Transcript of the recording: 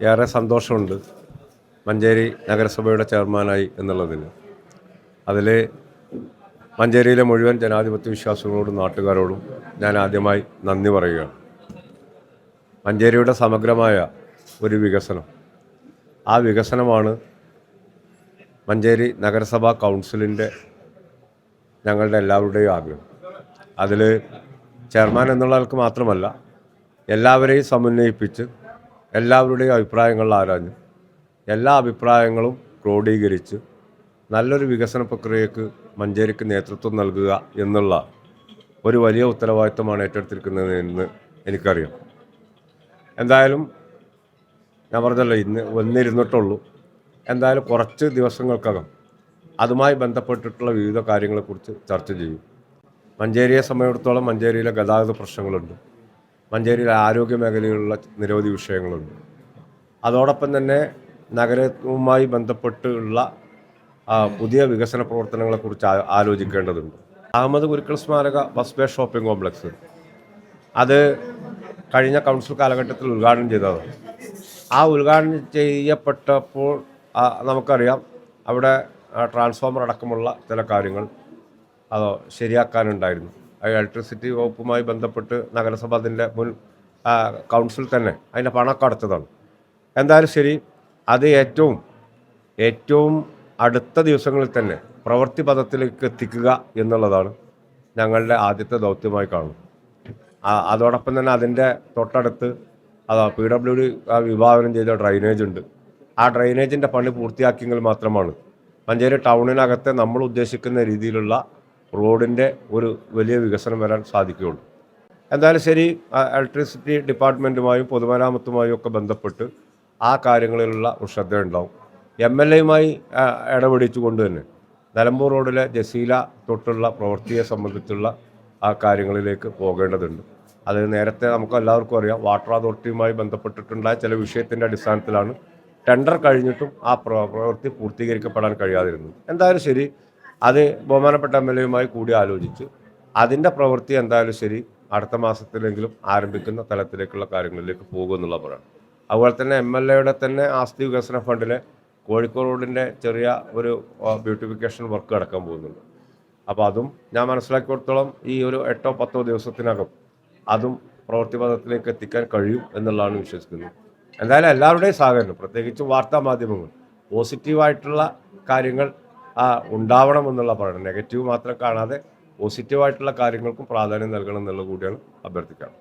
ഏറെ സന്തോഷമുണ്ട് മഞ്ചേരി നഗരസഭയുടെ ചെയർമാനായി എന്നുള്ളതിന്. അതിൽ മഞ്ചേരിയിലെ മുഴുവൻ ജനാധിപത്യ വിശ്വാസികളോടും നാട്ടുകാരോടും ഞാൻ ആദ്യമായി നന്ദി പറയുകയാണ്. മഞ്ചേരിയുടെ സമഗ്രമായ ഒരു വികസനം, ആ വികസനമാണ് മഞ്ചേരി നഗരസഭാ കൗൺസിലിൻ്റെ ഞങ്ങളുടെ എല്ലാവരുടെയും ആഗ്രഹം. അതിൽ ചെയർമാൻ എന്നുള്ള ആൾക്ക് മാത്രമല്ല, എല്ലാവരെയും സമന്വയിപ്പിച്ച് എല്ലാവരുടെയും അഭിപ്രായങ്ങൾ ആരാഞ്ഞ് എല്ലാ അഭിപ്രായങ്ങളും ക്രോഡീകരിച്ച് നല്ലൊരു വികസന പ്രക്രിയക്ക് മഞ്ചേരിക്ക് നേതൃത്വം നൽകുക എന്നുള്ള ഒരു വലിയ ഉത്തരവാദിത്തമാണ് ഏറ്റെടുത്തിരിക്കുന്നതെന്ന് എനിക്കറിയാം. എന്തായാലും ഞാൻ പറഞ്ഞല്ലോ, ഇന്ന് വന്നിരുന്നിട്ടുള്ളൂ. എന്തായാലും കുറച്ച് ദിവസങ്ങൾക്കകം അതുമായി ബന്ധപ്പെട്ടിട്ടുള്ള വിവിധ കാര്യങ്ങളെക്കുറിച്ച് ചർച്ച ചെയ്യും. മഞ്ചേരിയെ സംബന്ധിച്ചിടത്തോളം മഞ്ചേരിയിലെ ഗതാഗത പ്രശ്നങ്ങളുണ്ട്, മഞ്ചേരിയിലെ ആരോഗ്യ മേഖലയിലുള്ള നിരവധി വിഷയങ്ങളുണ്ട്. അതോടൊപ്പം തന്നെ നഗരവുമായി ബന്ധപ്പെട്ടുള്ള പുതിയ വികസന പ്രവർത്തനങ്ങളെക്കുറിച്ച് ആലോചിക്കേണ്ടതുണ്ട്. അഹമ്മദ് ഗുരുക്കൾ സ്മാരക ബസ് ബേ ഷോപ്പിംഗ് കോംപ്ലക്സ് അത് കഴിഞ്ഞ കൗൺസിൽ കാലഘട്ടത്തിൽ ഉദ്ഘാടനം ചെയ്തതാണ്. ആ ഉദ്ഘാടനം ചെയ്യപ്പെട്ടപ്പോൾ നമുക്കറിയാം, അവിടെ ട്രാൻസ്ഫോമർ അടക്കമുള്ള ചില കാര്യങ്ങൾ അത് ശരിയാക്കാനുണ്ടായിരുന്നു. ഇലക്ട്രിസിറ്റി വകുപ്പുമായി ബന്ധപ്പെട്ട് നഗരസഭ അതിൻ്റെ മുൻ കൗൺസിൽ തന്നെ അതിൻ്റെ പണമൊക്കെ അടച്ചതാണ്. എന്തായാലും ശരി, അത് ഏറ്റവും അടുത്ത ദിവസങ്ങളിൽ തന്നെ പ്രവൃത്തി പദത്തിലേക്ക് എത്തിക്കുക എന്നുള്ളതാണ് ഞങ്ങളുടെ ആദ്യത്തെ ദൗത്യമായി കാണുന്നത്. അതോടൊപ്പം തന്നെ അതിൻ്റെ തൊട്ടടുത്ത് PWD വിഭാവനം ചെയ്ത ഡ്രൈനേജ് ഉണ്ട്. ആ ഡ്രൈനേജിൻ്റെ പണി പൂർത്തിയാക്കിയെങ്കിൽ മാത്രമാണ് മഞ്ചേരി ടൗണിനകത്തെ നമ്മൾ ഉദ്ദേശിക്കുന്ന രീതിയിലുള്ള റോഡിൻ്റെ ഒരു വലിയ വികസനം വരാൻ സാധിക്കുകയുള്ളൂ. എന്തായാലും ശരി, ഇലക്ട്രിസിറ്റി ഡിപ്പാർട്ട്മെൻറ്റുമായും പൊതുമരാമത്തുമായും ഒക്കെ ബന്ധപ്പെട്ട് ആ കാര്യങ്ങളിലുള്ള ഒരു ശ്രദ്ധയുണ്ടാവും. MLAയുമായി ഇടപെടിച്ചുകൊണ്ട് തന്നെ നിലമ്പൂർ റോഡിലെ ജസീല തൊട്ടുള്ള പ്രവൃത്തിയെ സംബന്ധിച്ചുള്ള ആ കാര്യങ്ങളിലേക്ക് പോകേണ്ടതുണ്ട്. അത് നേരത്തെ നമുക്ക് എല്ലാവർക്കും അറിയാം, വാട്ടർ അതോറിറ്റിയുമായി ബന്ധപ്പെട്ടിട്ടുണ്ടായ ചില വിഷയത്തിൻ്റെ അടിസ്ഥാനത്തിലാണ് ടെൻഡർ കഴിഞ്ഞിട്ടും ആ പ്രവൃത്തി പൂർത്തീകരിക്കപ്പെടാൻ കഴിയാതിരുന്നത്. എന്തായാലും ശരി, അത് ബഹുമാനപ്പെട്ട MLAയുമായി കൂടി ആലോചിച്ച് അതിൻ്റെ പ്രവൃത്തി എന്തായാലും ശരി അടുത്ത മാസത്തിലെങ്കിലും ആരംഭിക്കുന്ന തലത്തിലേക്കുള്ള കാര്യങ്ങളിലേക്ക് പോകുമെന്നുള്ള പറയണം. അതുപോലെ തന്നെ MLAയുടെ തന്നെ ആസ്തി വികസന ഫണ്ടിലെ കോഴിക്കോട് റോഡിൻ്റെ ചെറിയ ഒരു ബ്യൂട്ടിഫിക്കേഷൻ വർക്ക് നടക്കാൻ പോകുന്നുണ്ട്. അപ്പോൾ അതും ഞാൻ മനസ്സിലാക്കിയിടത്തോളം ഈ ഒരു 8-10 ദിവസത്തിനകം അതും പ്രവൃത്തി പദത്തിലേക്ക് എത്തിക്കാൻ കഴിയും എന്നുള്ളതാണ് വിശ്വസിക്കുന്നത്. എന്തായാലും എല്ലാവരുടെയും സഹകരണം, പ്രത്യേകിച്ച് വാർത്താ മാധ്യമങ്ങൾ, പോസിറ്റീവായിട്ടുള്ള കാര്യങ്ങൾ ഉണ്ടാവണമെന്നുള്ള പറയണം. നെഗറ്റീവ് മാത്രം കാണാതെ പോസിറ്റീവായിട്ടുള്ള കാര്യങ്ങൾക്കും പ്രാധാന്യം നൽകണം എന്നുള്ള കൂടിയാണ് അഭ്യർത്ഥിക്കണം.